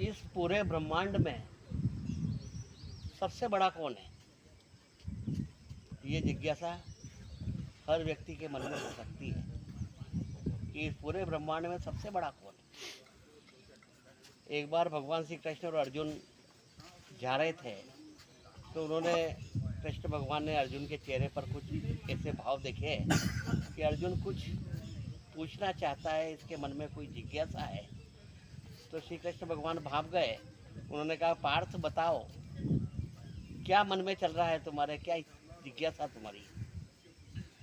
इस पूरे ब्रह्मांड में सबसे बड़ा कौन है? ये जिज्ञासा हर व्यक्ति के मन में हो सकती है कि इस पूरे ब्रह्मांड में सबसे बड़ा कौन है। एक बार भगवान श्री कृष्ण और अर्जुन जा रहे थे तो उन्होंने कृष्ण भगवान ने अर्जुन के चेहरे पर कुछ ऐसे भाव देखे कि अर्जुन कुछ पूछना चाहता है, इसके मन में कोई जिज्ञासा है। तो श्री कृष्ण भगवान भाप गए। उन्होंने कहा, पार्थ बताओ क्या मन में चल रहा है तुम्हारे, क्या जिज्ञासा तुम्हारी?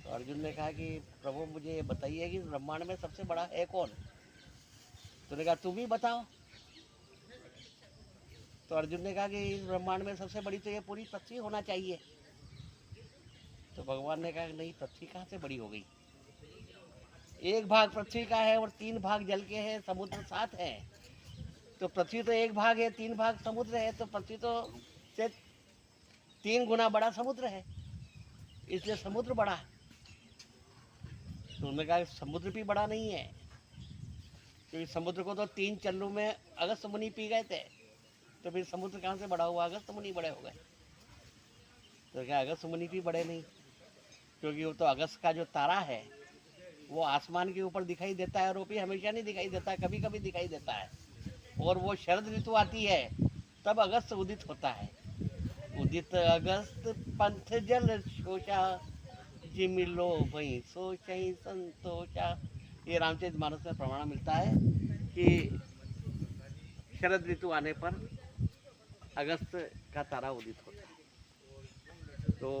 तो अर्जुन ने कहा कि प्रभु मुझे ये बताइए कि ब्रह्मांड में सबसे बड़ा है कौन? तो उन्होंने कहा तुम ही बताओ। तो अर्जुन ने कहा कि इस ब्रह्मांड में सबसे बड़ी तो ये पूरी पृथ्वी होना चाहिए। तो भगवान ने कहा नहीं, पृथ्वी कहाँ से बड़ी हो गई? एक भाग पृथ्वी का है और 3 भाग जल के हैं, समुद्र 7 है। तो पृथ्वी तो एक भाग है, 3 भाग समुद्र है, तो पृथ्वी तो से 3 गुना बड़ा समुद्र है, इसलिए समुद्र बड़ा है। तो उन्होंने कहा समुद्र भी बड़ा नहीं है, क्योंकि समुद्र को तो 3 चल्लू में अगस्त मुनि पी गए थे, तो फिर समुद्र कहाँ से बड़ा हुआ? अगस्त मुनि बड़े हो गए। तो क्या अगस्त मुनि भी बड़े नहीं, क्योंकि वो तो अगस्त का जो तारा है वो आसमान के ऊपर दिखाई देता है और वो भी हमेशा नहीं दिखाई देता, कभी कभी दिखाई देता है। और वो शरद ऋतु आती है तब अगस्त उदित होता है। उदित अगस्त पंथ जल शोषा, जिमिलो भई सोचहि संतोषा। ये रामचरितमानस में प्रमाण मिलता है कि शरद ऋतु आने पर अगस्त का तारा उदित होता है। तो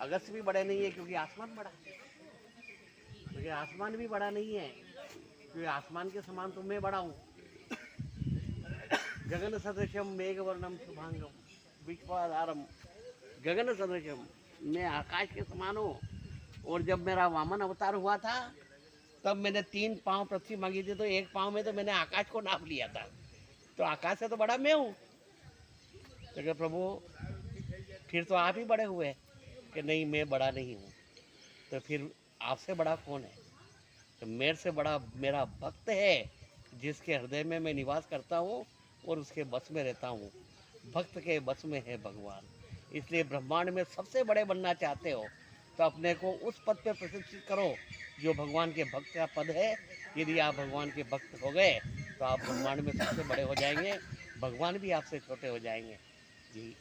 अगस्त भी बड़े नहीं है क्योंकि आसमान बड़ा है, क्योंकि आसमान भी बड़ा नहीं है क्योंकि आसमान के समान तो मैं बड़ा हूँ। गगन सदृशम मेघवर्णम शुभांगम विश्वाधारम, गगन सदृशम, मैं आकाश के समान हूँ। और जब मेरा वामन अवतार हुआ था तब मैंने 3 पाँव पृथ्वी मांगी थी, तो 1 पाँव में तो मैंने आकाश को नाप लिया था, तो आकाश से तो बड़ा मैं हूँ। तो प्रभु फिर तो आप ही बड़े हुए कि नहीं, मैं बड़ा नहीं हूँ, तो फिर आपसे बड़ा कौन है? तो मेरे से बड़ा मेरा भक्त है, जिसके हृदय में मैं निवास करता हूँ और उसके बस में रहता हूँ। भक्त के बस में है भगवान। इसलिए ब्रह्मांड में सबसे बड़े बनना चाहते हो तो अपने को उस पद पर प्रतिष्ठित करो जो भगवान के भक्त का पद है। यदि आप भगवान के भक्त हो गए तो आप ब्रह्मांड में सबसे बड़े हो जाएंगे, भगवान भी आपसे छोटे हो जाएंगे। जी।